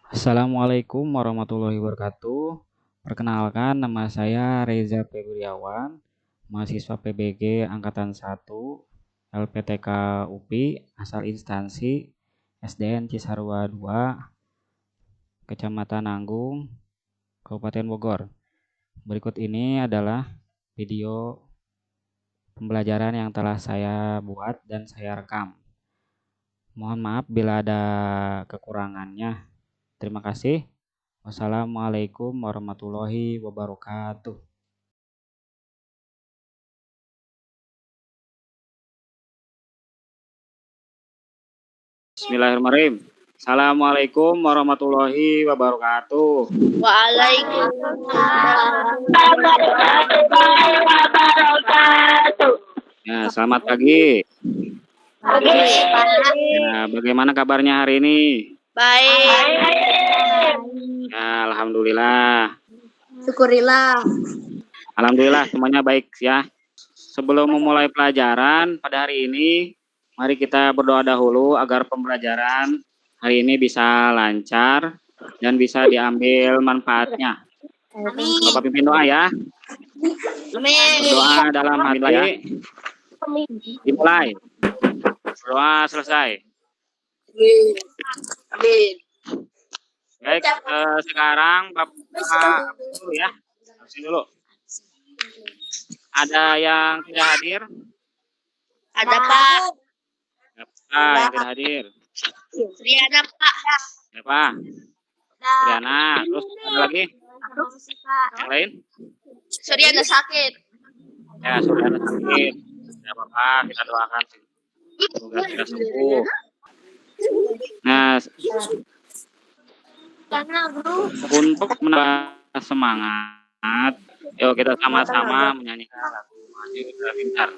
Assalamualaikum warahmatullahi wabarakatuh. Perkenalkan, nama saya Reza Febriawan, mahasiswa PBG Angkatan 1, LPTK UPI, asal instansi SDN Cisarua 2, Kecamatan Nanggung, Kabupaten Bogor. Berikut ini adalah video pembelajaran yang telah saya buat dan saya rekam. Mohon maaf bila ada kekurangannya. Terima kasih. Wassalamualaikum warahmatullahi wabarakatuh. Bismillahirrahmanirrahim. Assalamualaikum warahmatullahi wabarakatuh. Waalaikumsalam warahmatullahi wabarakatuh. Ya, selamat pagi. Pagi. Ya, bagaimana kabarnya hari ini? Baik. Ya, alhamdulillah. Syukurilah. Alhamdulillah semuanya baik ya. Sebelum memulai pelajaran pada hari ini, mari kita berdoa dahulu agar pembelajaran hari ini bisa lancar dan bisa diambil manfaatnya. Amin. Bapak pimpin doa ya. Amin. Doa dalam hati. Dimulai. Doa selesai. Amin. Baik, sekarang Bapak dulu ya. Habisin dulu. Ada yang tidak hadir? Ada Pak. Yang tidak hadir. Riana Pak. Siapa? Riana. Terus ada lagi? Yang lain? Suriana sakit. Ya, sudah ada sakit. Ya, Bapak, kita doakan semoga segera sembuh. Nah, untuk menambah semangat, yuk kita sama-sama menyanyikan lagu Maju Kita Pintar.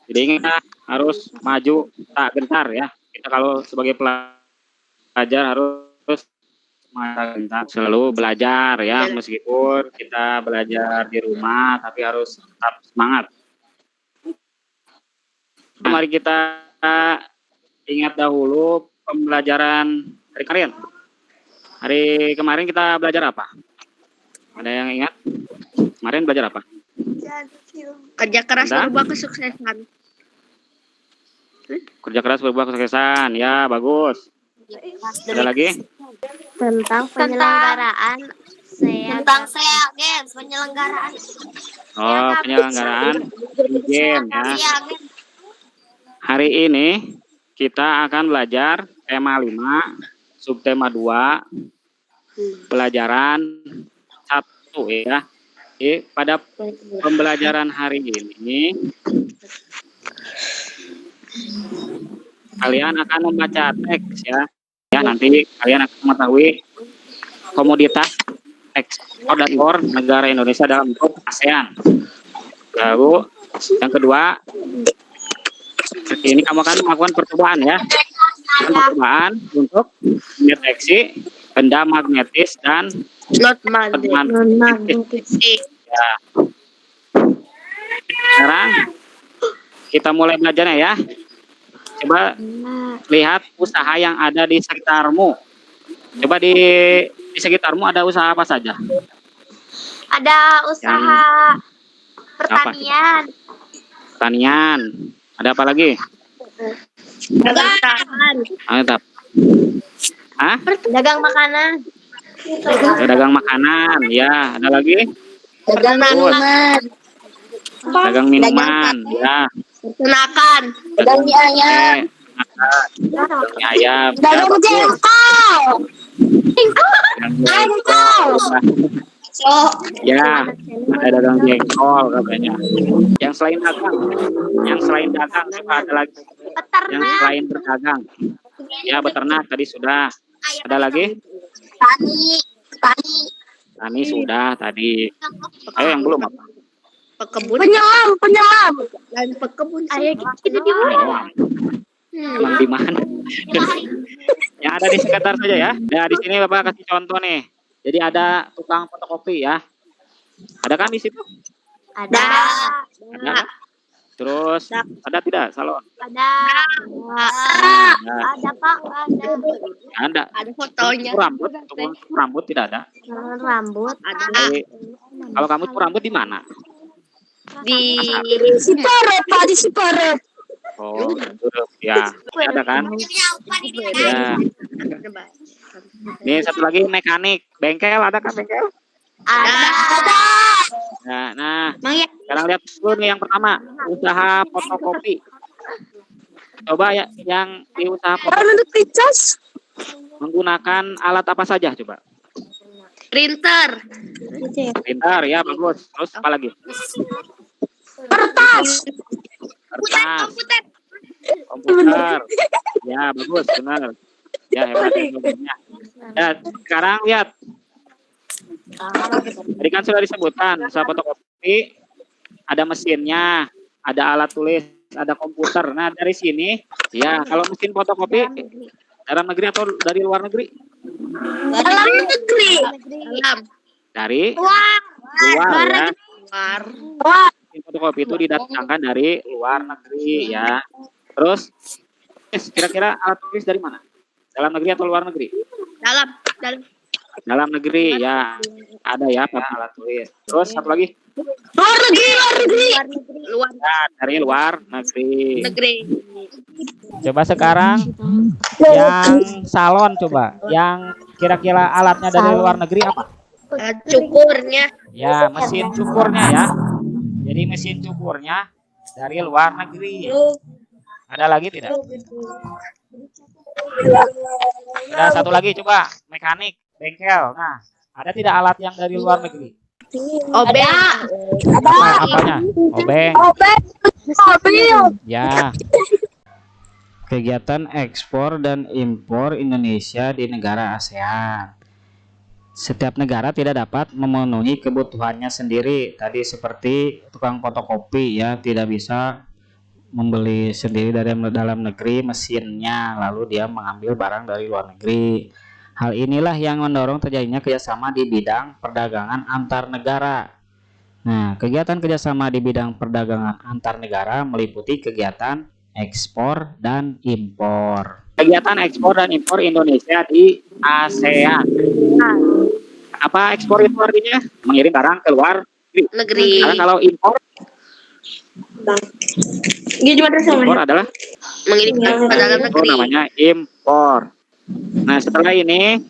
Jadi ingat harus maju tak gentar ya. Kita kalau sebagai pelajar harus selalu belajar ya, meskipun kita belajar di rumah tapi harus tetap semangat. Mari kita ingat dahulu pembelajaran hari kemarin. Hari kemarin kita belajar apa? Ada yang ingat? Kemarin belajar apa? Kerja keras berubah kesuksesan. Kerja keras berubah kesuksesan. Ya, bagus. Ada lagi? Tentang penyelenggaraan SEA Games, penyelenggaraan. Oh, penyelenggaraan game ya. Hari ini kita akan belajar tema 5, subtema 2, pelajaran 1 ya. Jadi, pada pembelajaran hari ini kalian akan membaca teks ya. Ya, nanti kalian akan mengetahui komoditas ekspor dan impor negara Indonesia dalam bentuk ASEAN. Lalu yang kedua, ini kamu akan melakukan percobaan ya. Percobaan untuk mendeteksi benda magnetis dan magnetis. Ya. Sekarang kita mulai belajarnya ya. Coba lihat usaha yang ada di sekitarmu. Coba di sekitarmu ada usaha apa saja? ada usaha pertanian. Pertanian. Ada apa lagi? Dagang. Mantap. Hah? Dagang makanan. Dagang makanan, ya. Ada lagi? Dagang minuman. Dagang minuman, ya. Peternakan. Dagang mie ayam. Dagang mie ayam. Ya, Dagang bagus. jengkol. Dagang jengkol. Ya, ada dagang jengkol katanya. Yang selain dagang, coba ada lagi. Yang Peternak. selain berdagang. Ya, beternak tadi sudah. Ada lagi? Tani. Tani sudah tadi. Ayo yang belum apa? Pekebun. Penyelam. Dan pekebun. Ayo kita di mana? Emang di mana? Yang ada di sekitar saja ya. Ya, di sini Bapak kasih contoh nih. Jadi ada tukang fotokopi ya. Ada kan di situ? Ada. Ada. Terus ada tidak salon? Ada. Ada Pak. Ada. Ada. Ada fotonya. Cukur rambut, cukur rambut tidak ada. Rambut. Ada. Jadi, kalau kamu cukur rambut di mana? Di Sipere Pak, di Sipere. Oh, gitu. Ya, ada kan? Ya. Ini satu lagi mekanik, bengkel ada kan bengkel? Ada. Nah, Mang ya. sekarang lihat dulu nih yang pertama, usaha fotokopi. Coba ya, yang di usaha fotokopi menggunakan alat apa saja coba? Printer. Printer ya, bagus. Terus apa lagi? Kertas. Kertas, Komputer. komputer. Ya, bagus, benar. Ya, hebat ya. Ya, sekarang lihat. Tadi kan sudah disebutkan, usaha fotokopi ada mesinnya, ada alat tulis, ada komputer. Nah, dari sini, ya, kalau mesin fotokopi dalam negeri atau dari luar negeri? Dalam negeri. Dalam. Dari Wah. luar ya. Luar. Wah. Mesin fotokopi itu didatangkan dari luar negeri ya. Terus, kira-kira alat tulis dari mana? Dalam negeri atau luar negeri? Dalam. Dalam. Dalam negeri ya, ada ya Pak, alat tulis. Terus satu lagi, Luar negeri. Luar ya, dari luar negeri. negeri. Coba sekarang yang salon coba, yang kira-kira alatnya dari luar negeri apa? Cukurnya. Ya, mesin cukurnya ya. Jadi mesin cukurnya dari luar negeri. Ada lagi tidak? Ada satu lagi coba, mekanik, bengkel. Nah, ada tidak alat yang dari luar negeri? Obeng. Apa apanya? Obeng. Mobil. Ya. Kegiatan ekspor dan impor Indonesia di negara ASEAN. Setiap negara tidak dapat memenuhi kebutuhannya sendiri. Tadi seperti tukang fotokopi ya, tidak bisa membeli sendiri dari dalam negeri mesinnya, lalu dia mengambil barang dari luar negeri. Hal inilah yang mendorong terjadinya kerjasama di bidang perdagangan antar negara. Nah, kegiatan kerjasama di bidang perdagangan antar negara meliputi kegiatan ekspor dan impor. Kegiatan ekspor dan impor Indonesia di ASEAN. Apa ekspor itu artinya? Mengirim barang ke luar Negeri. Karena kalau impor impor adalah Mengirimkan ke dalam itu negeri. namanya impor. Nah, setelah ini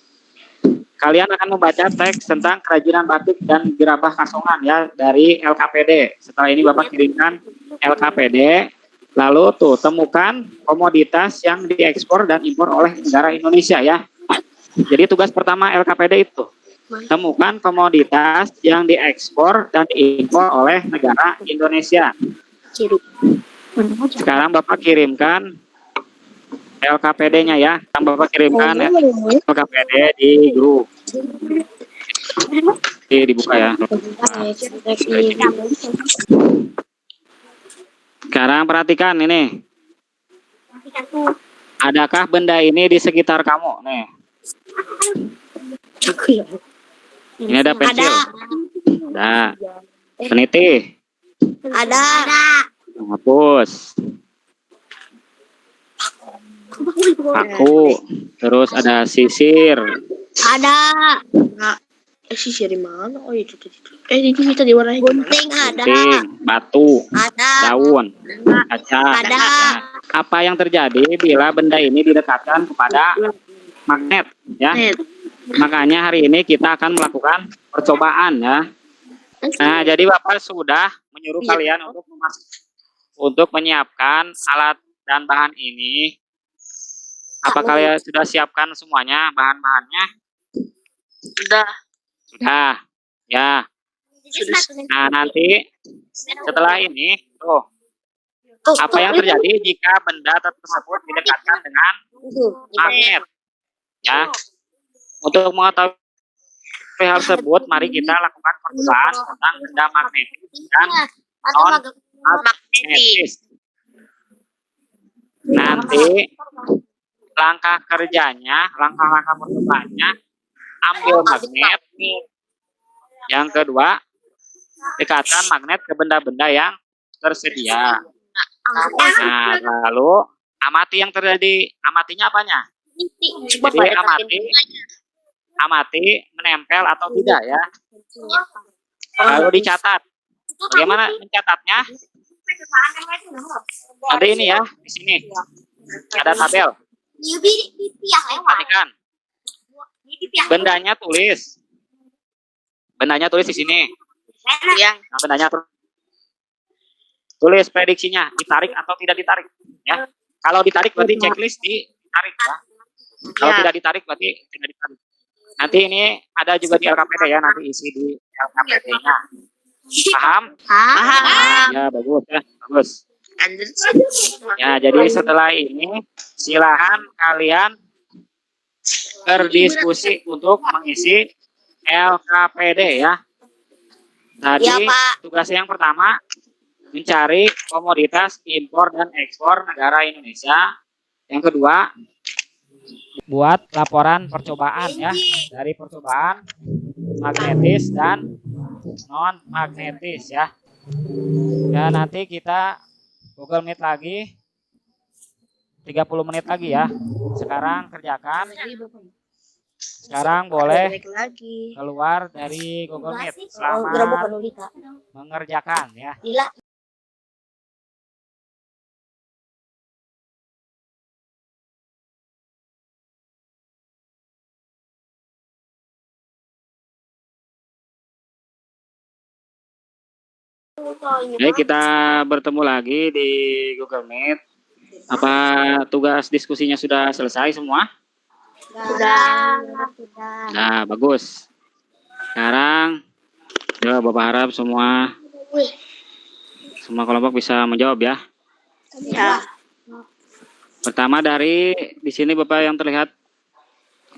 kalian akan membaca teks tentang kerajinan batik dan gerabah kasongan ya dari LKPD. Setelah ini Bapak kirimkan LKPD, lalu tuh temukan komoditas yang diekspor dan impor oleh negara Indonesia ya. Jadi tugas pertama LKPD itu temukan komoditas yang diekspor dan diimpor oleh negara Indonesia. Sekarang Bapak kirimkan LKPD-nya ya. Yang Bapak kirimkan LKPD di grup. Oke, dibuka ya. Sekarang perhatikan ini. Adakah benda ini di sekitar kamu? Nih. Ini ada pensil. Ada. Peniti. Ada. Hapus. Paku. Terus ada sisir. Ada. Sisir di mana? Oh itu. Ini kita diwarnai. Gunting ada. Gunting, batu, Ada. daun, kaca. Ada. Nah, apa yang terjadi bila benda ini didekatkan kepada magnet ya. Net. Makanya hari ini kita akan melakukan percobaan ya. Nah, jadi Bapak sudah menyuruh kalian untuk menyiapkan alat dan bahan ini. Apa kalian sudah siapkan semuanya bahan-bahannya? Sudah. Sudah. Ya. Nah, nanti setelah ini, tuh, apa yang terjadi jika benda tersebut didekatkan dengan magnet? Ya. Untuk mengetahui hal tersebut, mari kita lakukan percobaan tentang benda magnetis dan non-magnetis. Nanti langkah kerjanya, langkah-langkah percobaannya, ambil magnet. Yang kedua, dekatkan magnet ke benda-benda yang tersedia. Nah, lalu amati yang terjadi. Amatinya apanya? Jadi amati menempel atau tidak ya. Lalu dicatat. Bagaimana mencatatnya? Nanti ini ya, di sini ada tabel. Perhatikan. Bendanya tulis. Bendanya tulis di sini. Nah, bendanya tulis prediksinya, ditarik atau tidak ditarik ya. Kalau ditarik berarti checklist ditarik ya. Kalau tidak ditarik berarti tidak ditarik. Nanti ini ada juga di LKPD ya, nanti isi di LKPD-nya. Paham? Paham. Ya, bagus ya, bagus. Ya, jadi setelah ini silakan kalian berdiskusi untuk mengisi LKPD ya. Tadi Ya, Pak. tugas yang pertama mencari komoditas impor dan ekspor negara Indonesia. Yang kedua, buat laporan percobaan ya, dari percobaan magnetis dan non magnetis ya. Ya, nanti kita Google Meet lagi 30 menit lagi ya. Sekarang kerjakan. Sekarang boleh keluar dari Google Meet. Selamat mengerjakan ya. Oke, kita bertemu lagi di Google Meet. Apa tugas diskusinya sudah selesai semua? Sudah. Nah, bagus. Sekarang, ya Bapak harap semua kelompok bisa menjawab ya. Ya. Pertama dari di sini Bapak yang terlihat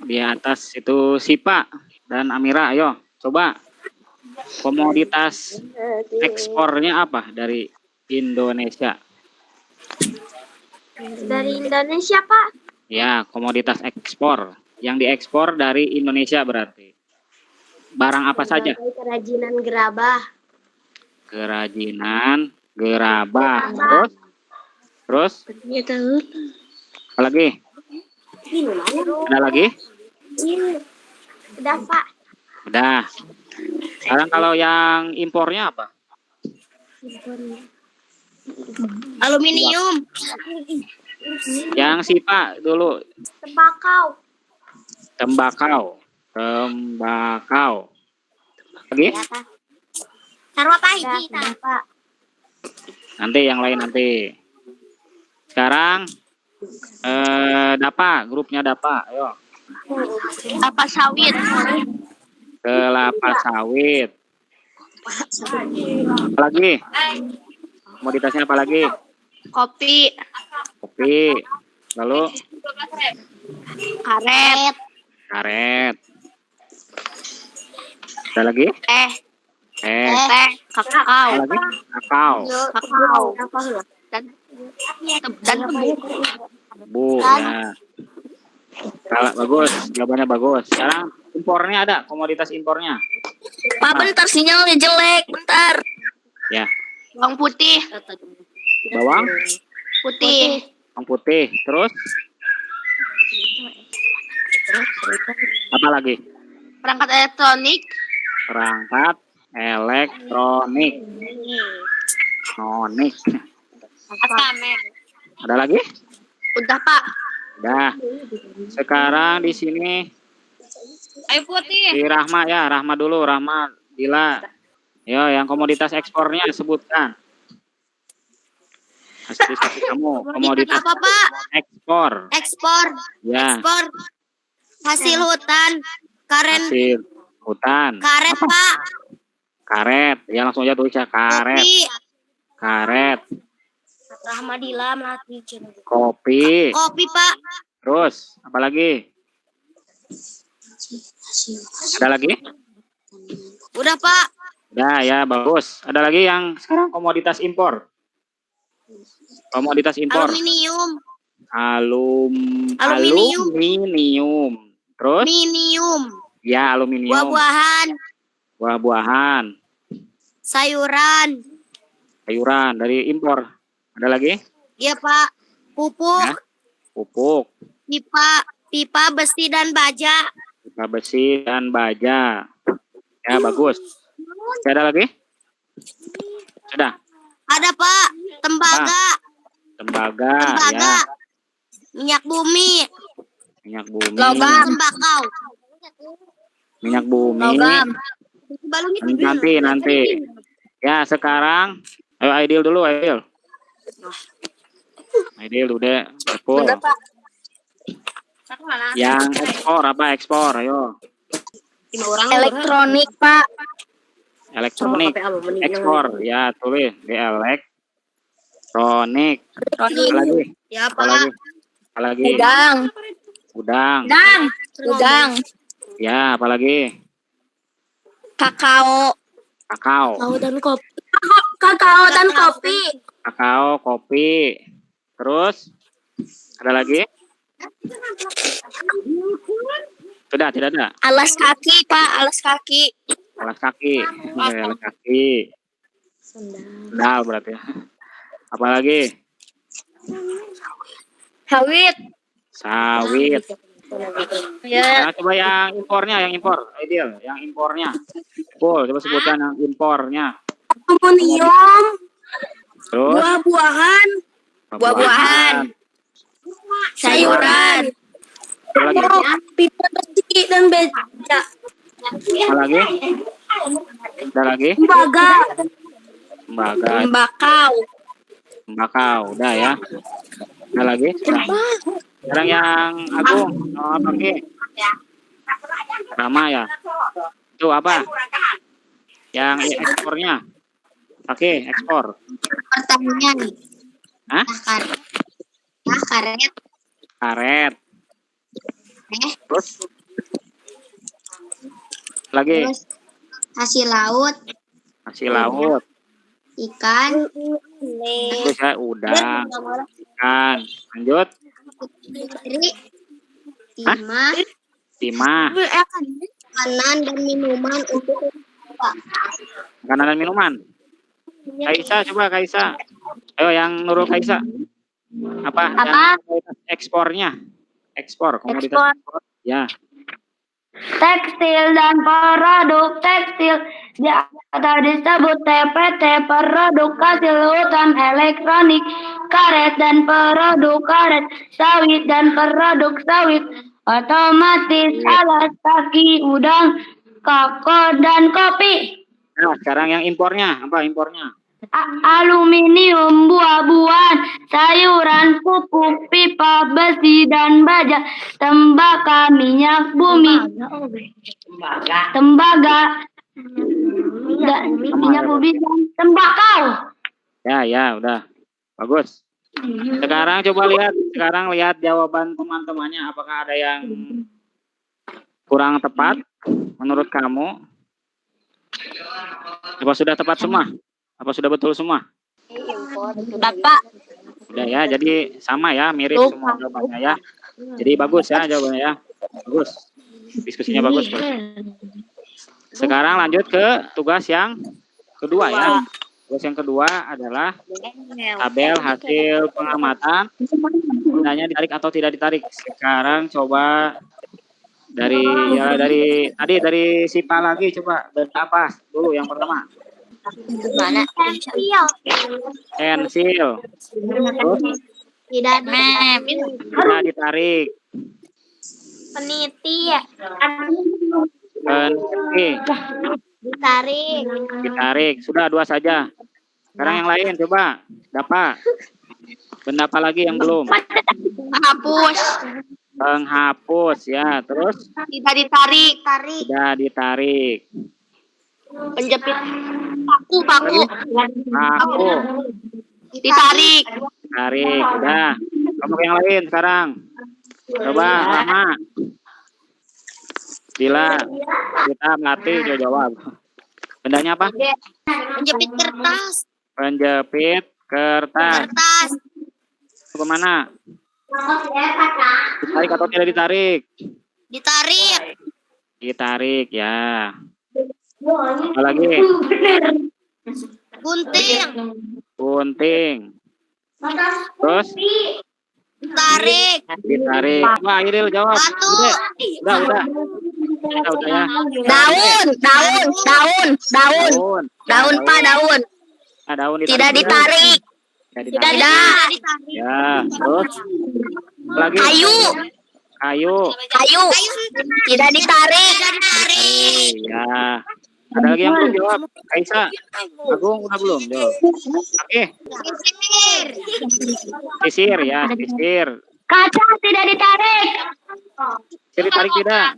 di atas itu Sipa dan Amira. Ayo, coba komoditas ekspornya apa dari Indonesia? Dari Indonesia, Pak. Ya, komoditas ekspor. Yang diekspor dari Indonesia berarti. Barang apa saja? Kerajinan gerabah. Kerajinan gerabah. Terus? Apa lagi? Ada lagi? Udah, Pak. Udah. Sekarang kalau yang impornya apa? Aluminium. Yang Sipa dulu. Tembakau. Tembakau. Lagi? Taruh apa ini? Pak. Nanti yang lain nanti. Sekarang Dapa, grupnya Dapa. Ayo. Apa sawit? Kelapa sawit. Apa lagi? Komoditasnya apa lagi? Kopi. Kopi. Lalu Karet. karet. Ada lagi? Teh. Kakao. Apa lagi? Kakao. Dan Bu. Ya. Kalau bagus, jawabannya bagus. Sekarang impornya ada, komoditas impornya. Pak, bentar sinyalnya jelek, bentar. Ya, Bawang putih. bawang Putih. putih. Terus apa lagi? Perangkat elektronik. Perangkat elektronik. Nonik. Apa? Ada lagi? Udah, Pak. Udah. Sekarang di sini Air putih. si Rahma ya, Rahma dulu, Rahma, Dila. Yo, yang komoditas ekspornya sebutkan. Kasih kamu komoditas Apa, Pak? ekspor. Ekspor. Ya, Ekspor. Hasil hutan. Karen. hasil hutan. Karet, Pak. Karet. Ya, langsung aja tulis ya, karet. Kopi. Karet. Rahmadila Melati. Kopi. Kopi, Pak. Terus, apa lagi? Ada lagi? Udah, Pak. Udah ya, bagus. Ada lagi yang sekarang komoditas impor. Komoditas impor. Aluminium. Aluminium. Aluminium. Terus? Aluminium. Ya, aluminium. Buah-buahan. Buah-buahan. Sayuran. Sayuran dari impor. Ada lagi? Iya, Pak. Pupuk. Ya. Pupuk. Pipa besi dan baja. Pipa besi dan baja. Ya, bagus. Masih ada lagi? Sudah. Ada, Pak. Tembaga. Tembaga. Tembaga. Ya. Minyak bumi. Minyak bumi. Tembakau. Minyak bumi. Nanti. Ya, sekarang ayo Aidil dulu, Aidil. Aidil udah full. Yang ekspor apa ekspor? Ayo. Elektronik, Pak. Elektronik. Ekspor. Ya, tulis di elektronik. Apa lagi? Ya, Apa Pak. lagi? Apa lagi? Udang. Udang. Ya, apa lagi? Kakao. Kakao. Kakao dan kopi. Kakao, kopi. Terus ada lagi? Sudah, tidak ada. Alas kaki, Pak. Alas kaki. Alas kaki. Alas kaki. Sendal berarti ya. Apa lagi? Sawit. Ya. Nah, coba yang impornya, yang impor. Ideal, yang impornya. Full, coba sebutkan yang impornya. Aluminium. Terus Buah-buahan. Sayuran. Apa lagi? Pipa besi dan baja. Apa lagi? Ada lagi? Tembaga. Tembaga, Tembakau. udah ya. Ada lagi? Sudah. Sekarang yang Agung, apa lagi? Rama ya. Itu apa? Yang ekspornya. Oke, ekspor. Pertanyaan. Hah? Karet. Karet. Terus? Lagi? Terus hasil laut. Hasil laut. Ikan. Terus ya, udang. Ikan. Lanjut. Timah. Makanan dan minuman untuk Makanan dan minuman. Kaisa, coba Kaisa. Ayo yang Nurul Kaisa. Apa? Yang komoditas ekspornya. Ekspor, komoditas ekspor. Ya. Tekstil dan produk tekstil atau disebut TPT, produk hasil hutan, elektronik, karet dan produk karet, sawit dan produk sawit, otomatis, alas kaki, udang, kakao dan kopi. Nah, sekarang yang impornya, apa impornya? Aluminium, buah-buahan, sayuran, pupuk, pipa besi dan baja, tembaga, minyak bumi, tembaga, minyak bumi dan tembakau. Ya, udah. Bagus. Sekarang coba lihat jawaban teman-temannya, apakah ada yang kurang tepat menurut kamu? Apa sudah tepat semua? Apa sudah betul semua? Bapak. Udah ya, jadi sama ya, mirip semua jawabannya ya. Jadi bagus ya jawabannya ya. Bagus. Diskusinya bagus. Sekarang lanjut ke tugas yang kedua ya. Tugas yang kedua adalah tabel hasil pengamatan. Bundanya ditarik atau tidak ditarik. Sekarang coba dari Sipa lagi coba benda apa dulu yang pertama? Mana? Pensil. Terus Tidak Tidak ditarik. peniti. Peniti. Ditarik. Ditarik. Sudah 2 saja. Sekarang yang lain coba. Dapat. Benda apa lagi yang belum? Hapus. Penghapus ya. Terus Tidak ditarik. tidak ditarik. Penjepit. Paku. Paku. Ditarik. Tarik. Udah. Kamu yang lain sekarang. Coba Rama. Bila kita melatih jawab. Bendanya apa? Penjepit kertas. Penjepit kertas. Itu kemana? Ditarik atau tidak ditarik? Ditarik. Ditarik ya. Apa lagi? Gunting. Gunting. Terus Ditarik. ditarik. Wah, Iril jawab. Batu. Udah ya. Daun. Daun, Pak, daun. Nah, daun Tidak ditarik. Tidak Tidak. ditarik. Ya, terus lagi kayu. Kayu. Tidak ditarik. Ya. Ada lagi yang belum jawab? Kaisa, Agung udah belum jawab? Oke, sisir ya, sisir. Kaca tidak ditarik. Sisir ditarik tidak?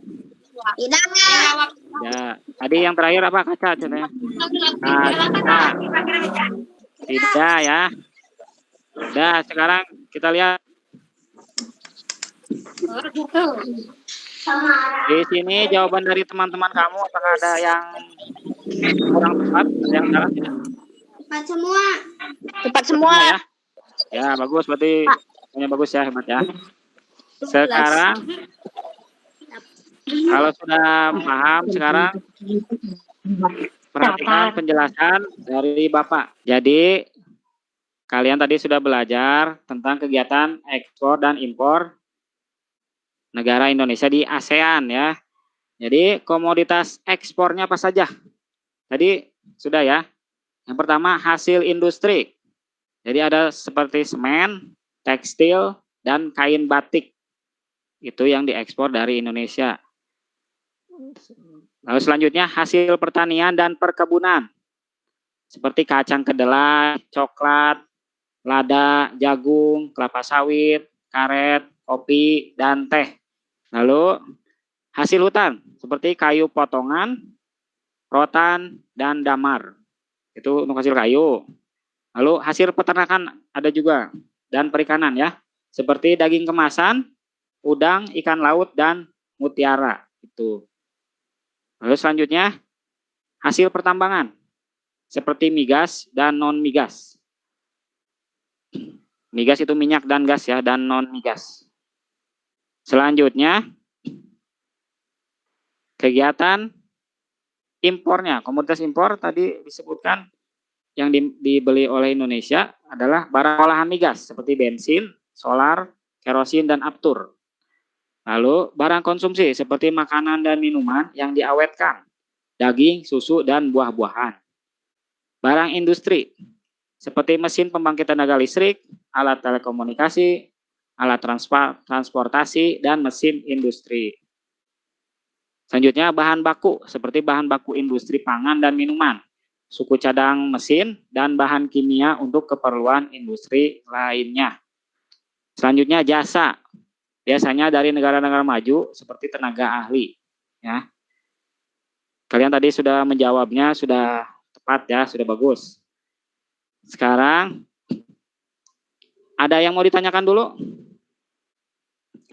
Tidak. Ya, tadi yang terakhir apa kaca? Contohnya? Kaca. Tidak ya. Udah, sekarang kita lihat. Di sini jawaban dari teman-teman kamu, apakah ada yang kurang tepat? Ada yang salah tidak? Cepat semua. Tepat semua. Ya. Ya, bagus. Berarti bagus ya, hebat ya. Sekarang, kalau sudah paham sekarang, perhatikan penjelasan dari Bapak. Jadi, kalian tadi sudah belajar tentang kegiatan ekspor dan impor negara Indonesia di ASEAN ya. Jadi komoditas ekspornya apa saja? Tadi sudah ya. Yang pertama hasil industri. Jadi ada seperti semen, tekstil, dan kain batik. Itu yang diekspor dari Indonesia. Lalu selanjutnya hasil pertanian dan perkebunan. Seperti kacang kedelai, coklat, lada, jagung, kelapa sawit, karet, kopi, dan teh. Lalu hasil hutan seperti kayu potongan, rotan, dan damar. Itu untuk hasil kayu. Lalu hasil peternakan ada juga. Dan perikanan ya. Seperti daging kemasan, udang, ikan laut, dan mutiara. Itu. Lalu selanjutnya hasil pertambangan. Seperti migas dan non-migas. Migas itu minyak dan gas ya, dan non-migas. Selanjutnya, kegiatan impornya. Komoditas impor tadi disebutkan yang dibeli oleh Indonesia adalah barang olahan migas seperti bensin, solar, kerosin, dan aftur. Lalu barang konsumsi seperti makanan dan minuman yang diawetkan, daging, susu, dan buah-buahan. Barang industri seperti mesin pembangkit tenaga listrik, alat telekomunikasi, alat transportasi, dan mesin industri. Selanjutnya bahan baku, seperti bahan baku industri pangan dan minuman, suku cadang mesin, dan bahan kimia untuk keperluan industri lainnya. Selanjutnya jasa, biasanya dari negara-negara maju, seperti tenaga ahli. Ya. Kalian tadi sudah menjawabnya, sudah tepat ya, sudah bagus. Sekarang, ada yang mau ditanyakan dulu?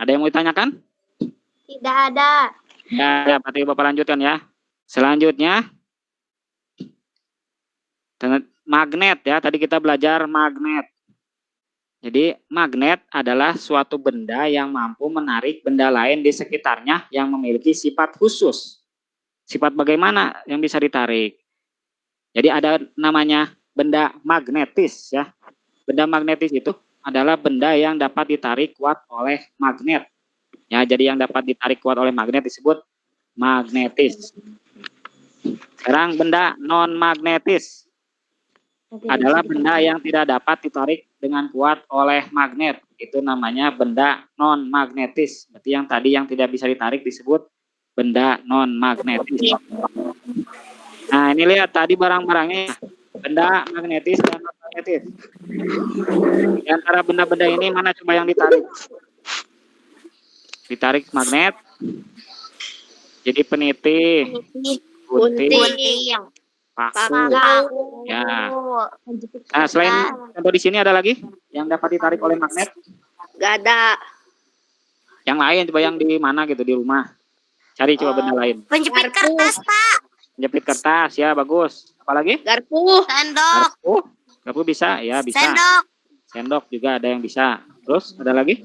Ada yang mau ditanyakan? Tidak ada. Ya, berarti Bapak lanjutkan ya. Selanjutnya, magnet ya. Tadi kita belajar magnet. Jadi, magnet adalah suatu benda yang mampu menarik benda lain di sekitarnya yang memiliki sifat khusus. Sifat bagaimana yang bisa ditarik? Jadi, ada namanya benda magnetis ya. Benda magnetis itu adalah benda yang dapat ditarik kuat oleh magnet. Ya, jadi yang dapat ditarik kuat oleh magnet disebut magnetis. Sekarang benda non magnetis adalah benda yang tidak dapat ditarik dengan kuat oleh magnet. Itu namanya benda non magnetis. Berarti yang tadi yang tidak bisa ditarik disebut benda non magnetis. Nah, ini lihat tadi barang-barangnya, benda magnetis dan non magnetis. Di antara benda-benda ini mana coba yang ditarik? Ditarik magnet. Jadi peniti, gunting, paku. Ya. Nah, selain contoh di sini ada lagi yang dapat ditarik oleh magnet? Gak ada. Yang lain coba yang di mana gitu di rumah. Cari coba benda lain. Penjepit kertas, Pak. Jepit kertas ya bagus. Apalagi? Garpu. Sendok. Garpu bisa ya bisa. Sendok. Sendok juga ada yang bisa. Terus ada lagi?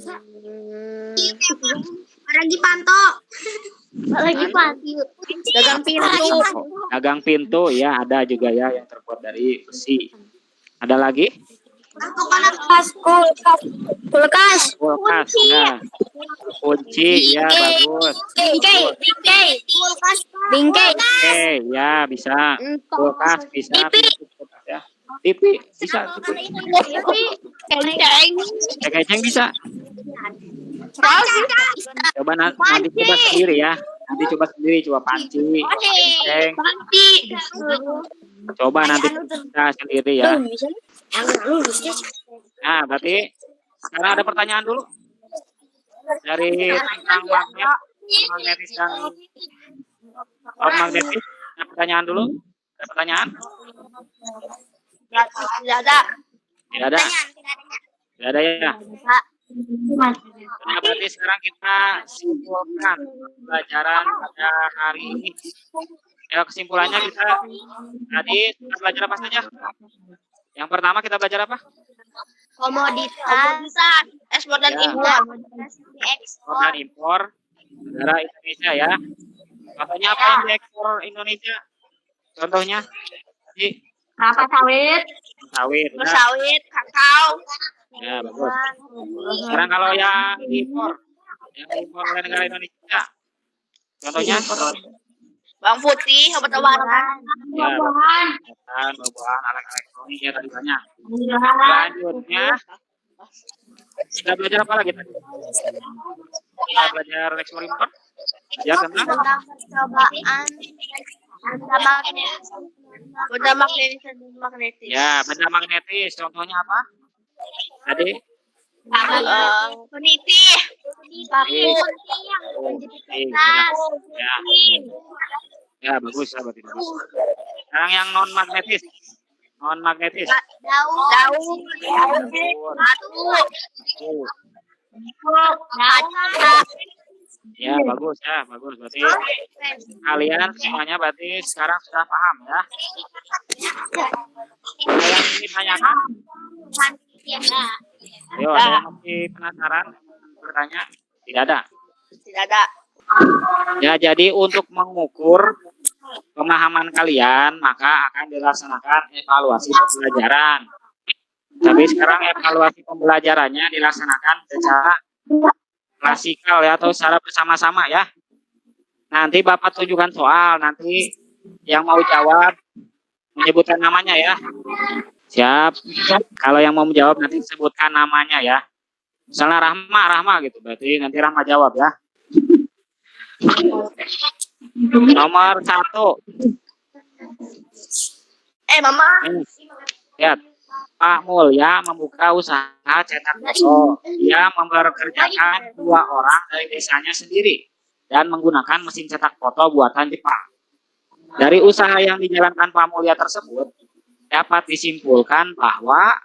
Lagi panto. Lagi pantu. Gagang pintu. Gagang pintu ya ada juga ya yang terbuat dari besi. Ada lagi? Kulkas. Kulkas ya. Kunci ya bagus. Bingkai. Oke ya bisa. Kulkas bisa. Kulkas, ya. TV bisa. Keceng bisa. Coba nanti coba sendiri ya. Nanti coba sendiri coba panci. Keceng. Coba nanti kita sendiri ya. Nah, berarti sekarang ada pertanyaan dulu dari tentang magnet, magnetis dan magnetis. Ada pertanyaan dulu. Ada pertanyaan? Tidak ada. Tidak ada. Tidak ada ya. Nah, berarti sekarang kita simpulkan pelajaran pada hari ini. Ya, kesimpulannya kita tadi belajar apa saja? Yang pertama kita belajar apa? Komoditas. Ekspor dan Ya. impor. Ekspor dan impor negara Indonesia ya. Contohnya apa yang diekspor Indonesia? Contohnya di Kelapa sawit. sawit. Nah, Sawit, kakao. ya bagus. Sekarang kalau yang diimpor oleh negara Indonesia, contohnya Bawang putih, obat-obatan. ya, buah-buahan, alat elektronik ya tadi banyak. Selanjutnya kita belajar apa lagi tadi? Kita belajar ekspor impor. Ya tentang Percobaan. Benda magnetis dan magnetis. ya benda magnetis. Contohnya apa? Tadi Peniti. ya bagus ya berarti bagus. Sekarang yang non magnetis. Non magnetis. Daun. Batu. Kaca. Ya bagus ya bagus berarti kalian semuanya berarti sekarang sudah paham ya. Ada yang ingin tanyakan? Ayo ada yang masih penasaran bertanya? Tidak ada. Tidak ada. Ya jadi untuk mengukur pemahaman kalian maka akan dilaksanakan evaluasi pembelajaran. Tapi sekarang evaluasi pembelajarannya dilaksanakan secara klasikal ya atau secara bersama-sama ya. Nanti Bapak tunjukkan soal, nanti yang mau jawab menyebutkan namanya ya. Siap. Kalau yang mau menjawab nanti sebutkan namanya ya. Misalnya Rahma gitu. Berarti nanti Rahma jawab ya. Nomor 1. Mama. Lihat. Pak Mulya membuka usaha cetak foto. Dia mempekerjakan 2 orang dari desanya sendiri dan menggunakan mesin cetak foto buatan Jepang. Dari usaha yang dijalankan Pak Mulya tersebut dapat disimpulkan bahwa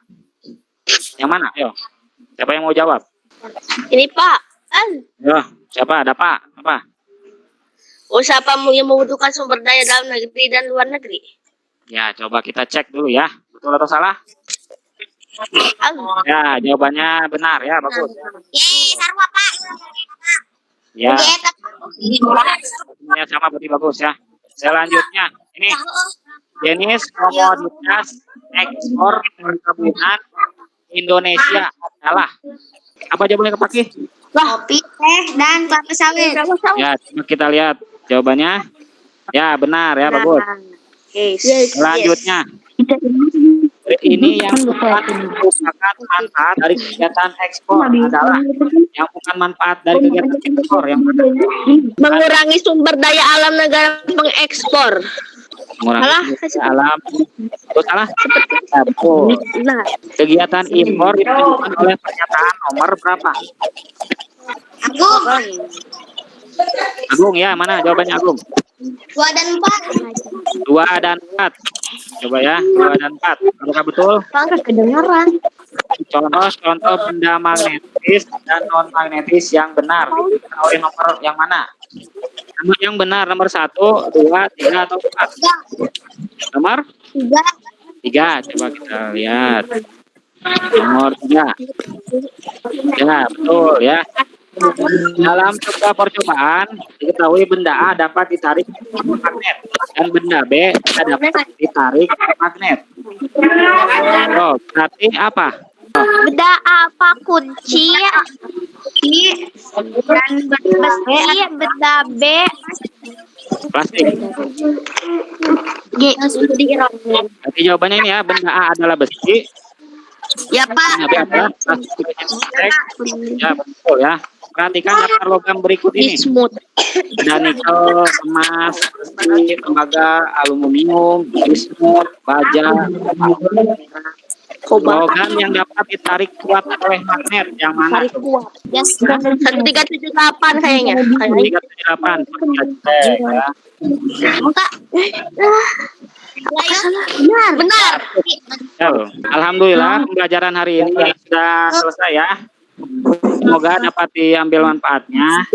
yang mana? Ayo. Siapa yang mau jawab? Ini Pak. Yo, siapa? Ada Pak? Apa? Usaha Pak Mulya membutuhkan sumber daya dalam negeri dan luar negeri. Ya, coba kita cek dulu ya. Betul atau salah? Ya, jawabannya benar ya, bagus. Sarwa, Pak. Ya, ini sama berarti bagus ya. Selanjutnya, ini jenis komoditas ekspor perkebunan Indonesia adalah apa jawabannya kepake? Kopi, teh, dan kelapa sawit. Ya, coba kita lihat jawabannya. Ya, benar ya, bagus. Yes. Selanjutnya, ini yang merupakan manfaat dari kegiatan ekspor adalah yang bukan manfaat dari kegiatan ekspor yang mana? Mengurangi sumber daya alam negara mengekspor. Mengurangi alam. Betul salah? Ya, betul. Nah, Kegiatan impor ditunjukkan oleh pernyataan nomor berapa? Agung. Agung ya, mana jawabannya Agung? 2 dan 4. 2 dan 4. Coba ya, 2 dan 4. Apakah betul? enggak kedengaran. Contoh benda magnetis dan non magnetis yang benar. Ditentukan oleh nomor yang mana? Nomor yang benar nomor 1, 2, 3 atau 4? Nomor 3. Coba kita lihat. Nomor 3. Ya, betul ya. Dalam sebuah percobaan diketahui benda A dapat ditarik magnet dan benda B tidak dapat ditarik magnet. Oh, berarti apa? Benda apa? Kunci. Dan besi. Benda B. Plastik. Berarti jawabannya ini ya, benda A adalah besi, Ya, Pak. benda B adalah plastik. Ya, betul ya. Perhatikan daftar logam berikut ini. Bismut. Ada nikel, emas, besi, tembaga, aluminium, bismut, baja, logam yang dapat ditarik kuat oleh magnet yang mana? Tarik kuat. Yes. 1378 kayaknya. 378. Ya. Enggak. Benar. Ya, alhamdulillah pembelajaran hari ini sudah selesai ya. Semoga dapat diambil manfaatnya.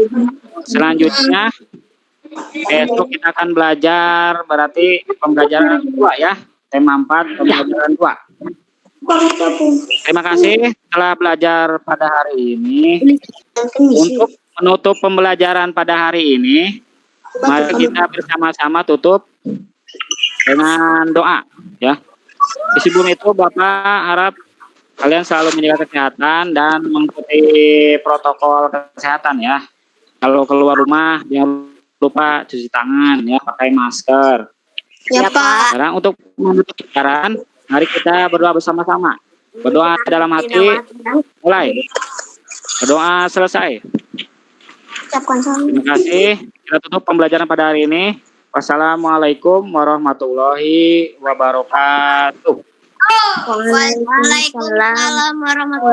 Selanjutnya besok kita akan belajar berarti pembelajaran 2 ya. Tema 4 pembelajaran 2. Terima kasih telah belajar pada hari ini. Untuk menutup pembelajaran pada hari ini, mari kita bersama-sama tutup dengan doa ya. Sebelum itu Bapak harap kalian selalu menjaga kesehatan dan mengikuti protokol kesehatan ya. Kalau keluar rumah jangan lupa cuci tangan ya, pakai masker. Ya, Pak. Sekarang untuk menutup pembelajaran, mari kita berdoa bersama-sama. Berdoa dalam hati, mulai. Berdoa selesai. Terima kasih. Kita tutup pembelajaran pada hari ini. Wassalamualaikum warahmatullahi wabarakatuh. Waalaikumsalam warahmatullahi